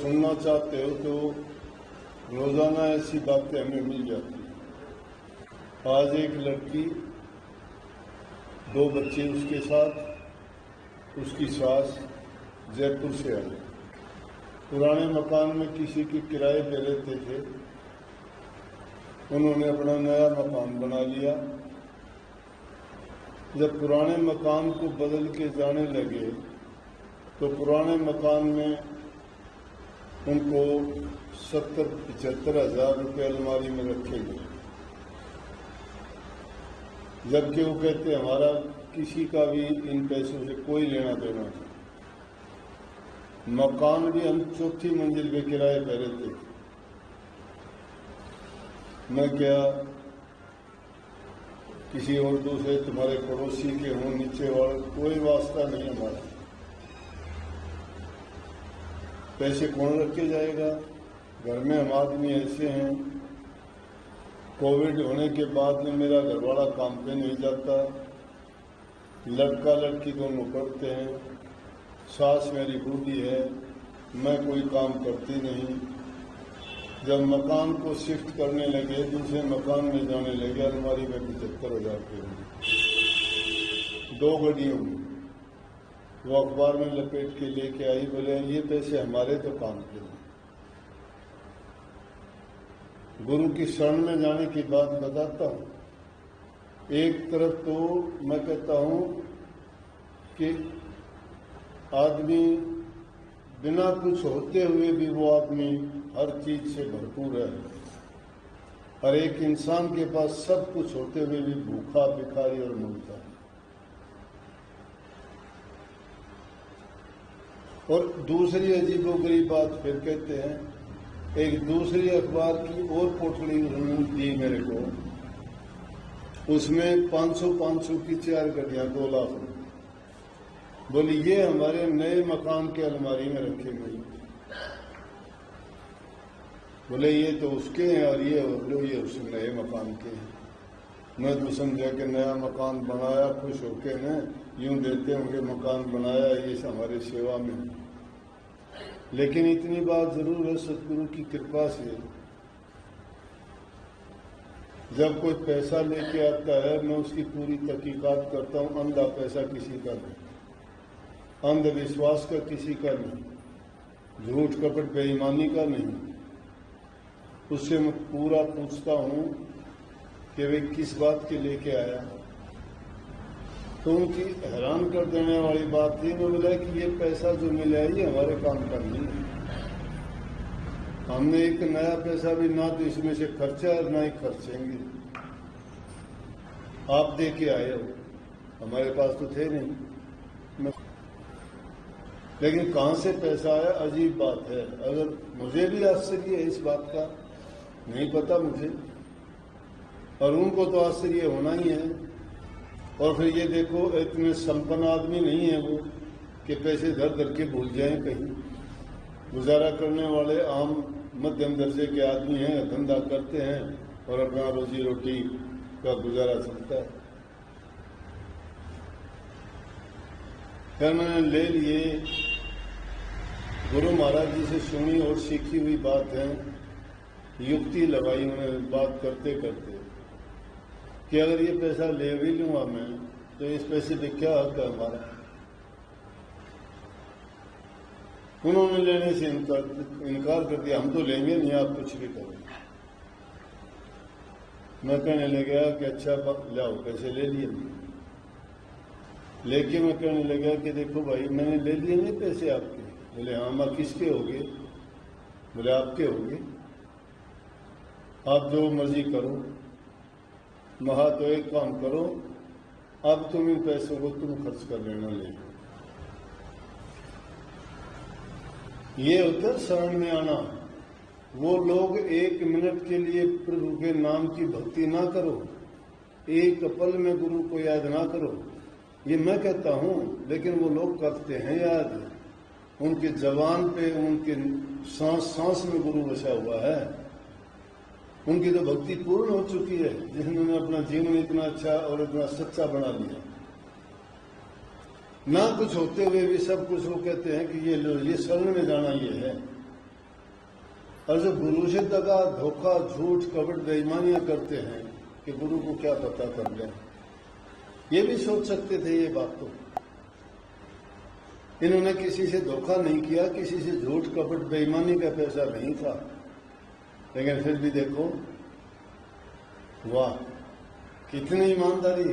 सुनना चाहते हो तो रोजाना ऐसी बातें हमें मिल जाती हैं। आज एक लड़की, 2 बच्चे उसके साथ, उसकी सास जयपुर से आई। पुराने मकान में किसी के किराए पे रहते थे, उन्होंने अपना नया मकान बना लिया। जब पुराने मकान को बदल के जाने लगे तो पुराने मकान में उनको 70-75 हज़ार रुपये अलमारी में रखे गए, जबकि वो कहते हमारा किसी का भी इन पैसों से कोई लेना देना नहीं। मकान भी हम 4थी मंजिल पे किराए पे रहते थे। मैं क्या किसी और दूसरे तुम्हारे पड़ोसी के हों, नीचे वाले, कोई वास्ता नहीं हमारा। पैसे कौन रख के जाएगा? घर में हम आदमी ऐसे हैं, कोविड होने के बाद में मेरा घरवाला काम पे नहीं जाता, लड़का लड़की दोनों पढ़ते हैं, सास मेरी बूढ़ी है, मैं कोई काम करती नहीं। जब मकान को शिफ्ट करने लगे, दूसरे मकान में जाने लगे, अलमारी में 75 हज़ार रुपये होंगे, 2 घड़ियों में। वो अखबार में लपेट के लेके आई, बोले ये पैसे हमारे तो काम के नहीं। गुरु की शरण में जाने की बात बताता हूँ। एक तरफ तो मैं कहता हूँ कि आदमी बिना कुछ होते हुए भी वो आदमी हर चीज से भरपूर है, और एक इंसान के पास सब कुछ होते हुए भी भूखा, भिखारी और मुर्दा है। और दूसरी अजीबोगरीब बात फिर कहते हैं, एक दूसरी अखबार की और पोटली दी मेरे को, उसमें 500 की 4 गड्डियां 2 लाख रुपये। बोली ये हमारे नए मकान के अलमारी में रखे गई। बोले ये तो उसके हैं और ये उस नए मकान के हैं। मैं तो समझा कि नया मकान बनाया, खुश होके न यूं देते होंगे मकान बनाया, ये हमारे सेवा में। लेकिन इतनी बात जरूर है, सतगुरु की कृपा से जब कोई पैसा लेके आता है, मैं उसकी पूरी तहकीकात करता हूँ। अंधा पैसा किसी का नहीं, अंधविश्वास का किसी का नहीं, झूठ कपट बेईमानी का नहीं। उससे मैं पूरा पूछता हूँ कि वे किस बात के लेके आया। तो उनकी हैरान कर देने वाली बात थी, मैं बोला कि ये पैसा जो मिला है ये हमारे काम का नहीं है। हमने एक नया पैसा भी ना तो इसमें से खर्चा और ना ही खर्चेंगे। आप दे के आए हो, हमारे पास तो थे नहीं। लेकिन कहाँ से पैसा आया, अजीब बात है। अगर मुझे भी आश्चर्य है इस बात का, नहीं पता मुझे, और उनको तो आश्चर्य होना ही है। और फिर ये देखो, इतने संपन्न आदमी नहीं है वो कि पैसे धर धर के भूल जाएं कहीं। गुजारा करने वाले आम मध्यम दर्जे के आदमी हैं, धंधा करते हैं और अपना रोजी रोटी का गुजारा चलता है। फिर मैंने ले लिए, गुरु महाराज जी से सुनी और सीखी हुई बात है, युक्ति लगाई उन्होंने बात करते करते कि अगर ये पैसा ले भी लूंगा मैं तो इस पैसे पे क्या हक है हमारा। उन्होंने लेने से इनकार कर दिया, हम तो लेंगे नहीं, आप कुछ भी करो। मैं कहने लगा कि अच्छा लाओ, पैसे ले लिए। लेके मैं कहने लगा कि देखो भाई, मैंने ले लिए नहीं पैसे आपके। बोले हाँ। माँ किसके होगे? बोले आपके होगे, आप जो मर्जी करो। महा तो एक काम करो, अब तुम इन पैसों को तुम खर्च कर लेना। ले ये होता शरण में आना। वो लोग 1 मिनट के लिए प्रभु के नाम की भक्ति ना करो, एक पल में गुरु को याद ना करो, ये मैं कहता हूँ, लेकिन वो लोग करते हैं याद। उनके जबान पे, उनके सांस सांस में गुरु बसा हुआ है। उनकी तो भक्ति पूर्ण हो चुकी है, जिन्होंने अपना जीवन इतना अच्छा और इतना सच्चा बना लिया। ना कुछ होते हुए भी सब कुछ वो कहते हैं कि ये शरण में जाना ये है। और जो गुरु से दगा, धोखा, झूठ, कपट, बेईमानियां करते हैं कि गुरु को क्या पता कर लें, ये भी सोच सकते थे ये बात। तो इन्होंने किसी से धोखा नहीं किया, किसी से झूठ, कपट, बेईमानी का पैसा नहीं था, लेकिन फिर भी देखो, वाह, कितनी ईमानदारी,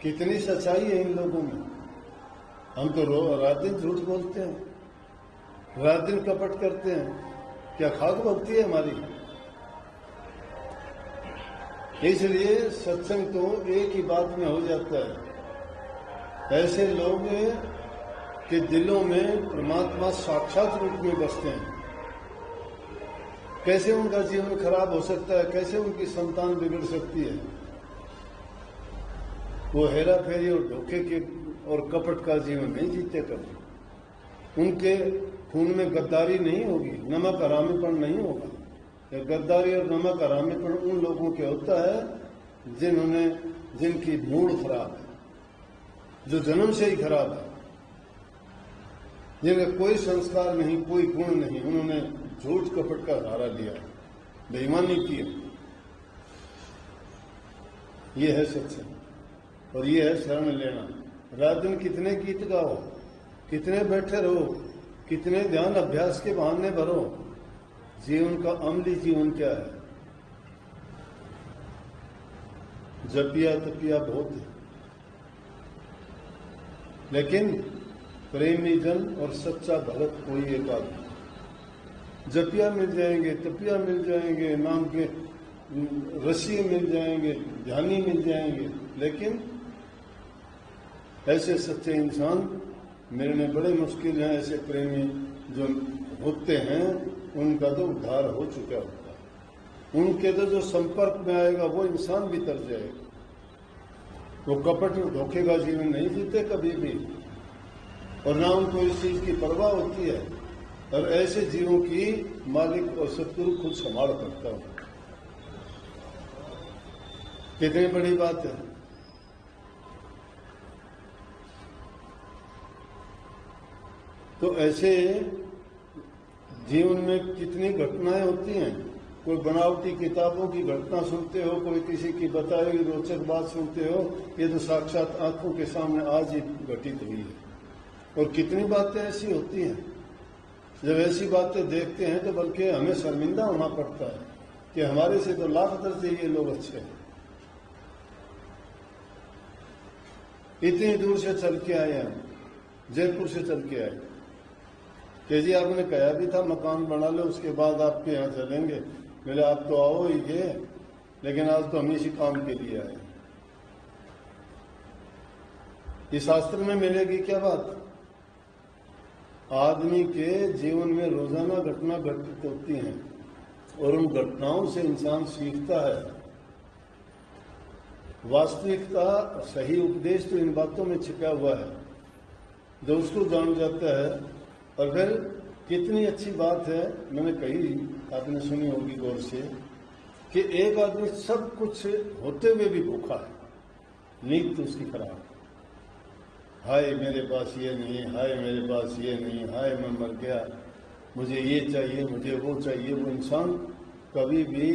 कितनी सच्चाई है इन लोगों में। हम तो रात दिन झूठ बोलते हैं, रात दिन कपट करते हैं, क्या खाक भक्ति है हमारी? इसलिए सत्संग तो एक ही बात में हो जाता है। ऐसे लोग के दिलों में परमात्मा साक्षात रूप में बसते हैं। कैसे उनका जीवन खराब हो सकता है, कैसे उनकी संतान बिगड़ सकती है? वो हेरा फेरी और धोखे के और कपट का जीवन नहीं जीते कभी। उनके खून में गद्दारी नहीं होगी, नमक हरामीपन नहीं होगा। गद्दारी और नमक हरामीपन उन लोगों के होता है जिनकी मूड खराब है, जो जन्म से ही खराब है, जिनका कोई संस्कार नहीं, कोई गुण नहीं, उन्होंने झूठ कपट का सहारा लिया, बेईमानी की। ये है सत्संग और ये है शरण लेना। रात दिन कितने गीत गाओ, कितने बैठे रहो, कितने ध्यान अभ्यास के बहाने भरो, जीवन का अमली जीवन क्या है? जपिया तपिया बहुत है, लेकिन प्रेमी जन और सच्चा भगत कोई एक आदमी। जपिया मिल जाएंगे, तपिया मिल जाएंगे, नाम के रसी मिल जाएंगे, ध्यानी मिल जाएंगे, लेकिन ऐसे सच्चे इंसान मिलने बड़े मुश्किल हैं। ऐसे प्रेमी जो होते हैं उनका तो उद्धार हो चुका होता है। उनके तो जो संपर्क में आएगा वो इंसान भी तर जाएगा। वो कपट और धोखे का जीवन नहीं जीते कभी भी, और ना उनको इस चीज की परवाह होती है। और ऐसे जीवों की मालिक और सतगुरु खुद संभाल करता हो। कितनी बड़ी बात है। तो ऐसे जीवन में कितनी घटनाएं होती हैं। कोई बनावटी किताबों की घटना सुनते हो, कोई किसी की बताई हुई रोचक बात सुनते हो, ये तो साक्षात आंखों के सामने आज ही घटित हुई है। और कितनी बातें ऐसी होती हैं, जब ऐसी बातें देखते हैं तो बल्कि हमें शर्मिंदा होना पड़ता है कि हमारे से तो लाख दर्जे ये लोग अच्छे हैं। इतनी दूर से चल के आए हम, जयपुर से चल के आए कि जी आपने कहा भी था मकान बना लो, उसके बाद आपके यहाँ चलेंगे। बोले आप तो आओ ही थे, लेकिन आज तो हम इसी काम के लिए आए। इस शास्त्र में मिलेगी क्या बात? आदमी के जीवन में रोजाना घटना घटित होती हैं और उन घटनाओं से इंसान सीखता है। वास्तविकता, सही उपदेश तो इन बातों में छिपा हुआ है, जो उसको जान जाता है। और फिर कितनी अच्छी बात है, मैंने कही, आपने सुनी होगी गौर से, कि एक आदमी सब कुछ होते हुए भी भूखा है, नींद तो उसकी खराब है। हाय मेरे पास ये नहीं, हाय मेरे पास ये नहीं, हाय मैं मर गया, मुझे ये चाहिए, मुझे वो चाहिए। वो इंसान कभी भी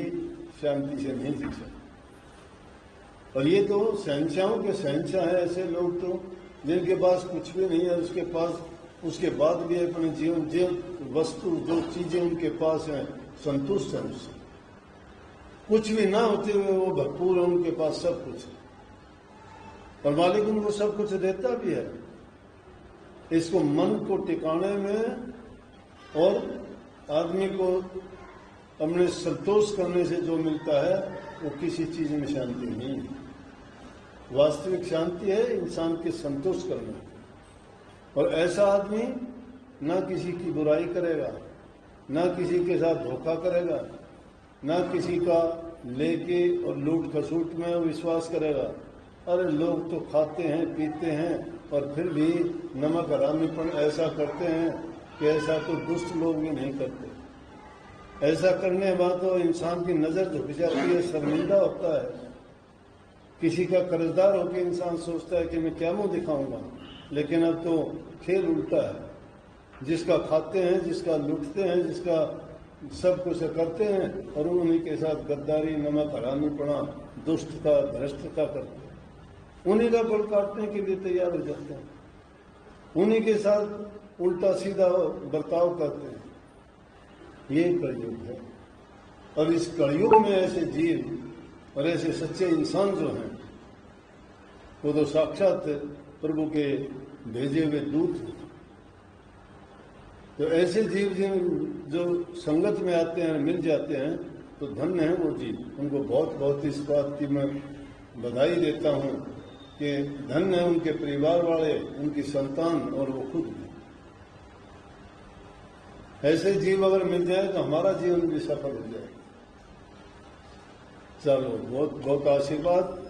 शांति से नहीं जी सकता। और ये तो शहंशाहों के शहंशाह है ऐसे लोग, तो जिनके पास कुछ भी नहीं है, उसके बाद भी अपने जीवन जो वस्तु, जो चीजें उनके पास हैं, संतुष्ट है उससे। कुछ भी ना होते हुए वो भरपूर है, उनके पास सब कुछ है और मालिक उनको सब कुछ देता भी है। इसको मन को टिकाने में और आदमी को अपने संतोष करने से जो मिलता है वो किसी चीज में शांति नहीं है। वास्तविक शांति है इंसान के संतोष करने। और ऐसा आदमी ना किसी की बुराई करेगा, ना किसी के साथ धोखा करेगा, ना किसी का लेके और लूट खसूट में विश्वास करेगा। अरे लोग तो खाते हैं, पीते हैं और फिर भी नमक हरामीपन ऐसा करते हैं कि ऐसा तो दुष्ट लोग भी नहीं करते। ऐसा करने के बाद तो इंसान की नजर झुक जाती है, शर्मिंदा होता है। किसी का कर्जदार होकर इंसान सोचता है कि मैं क्या मुंह दिखाऊंगा, लेकिन अब तो खेल उल्टा है। जिसका खाते हैं, जिसका लूटते हैं, जिसका सब कुछ करते हैं और उन्हीं के साथ गद्दारी, नमक हरामीपना, दुष्टता, भ्रष्टता करते हैं। उन्हीं का बल काटने के लिए तैयार हो जाते हैं, उन्हीं के साथ उल्टा सीधा बर्ताव करते हैं। ये कलयुग है। और इस कलयुग में ऐसे जीव और ऐसे सच्चे इंसान जो हैं वो तो साक्षात प्रभु के भेजे हुए दूत हैं। तो ऐसे जीव जो संगत में आते हैं, मिल जाते हैं, तो धन्य है वो जीव। उनको बहुत बहुत इस बात की मैं बधाई देता हूँ कि धन्य है उनके परिवार वाले, उनकी संतान और वो खुद भी। ऐसे जीव अगर मिल जाए तो हमारा जीवन भी सफल हो जाए। चलो, बहुत बहुत आशीर्वाद।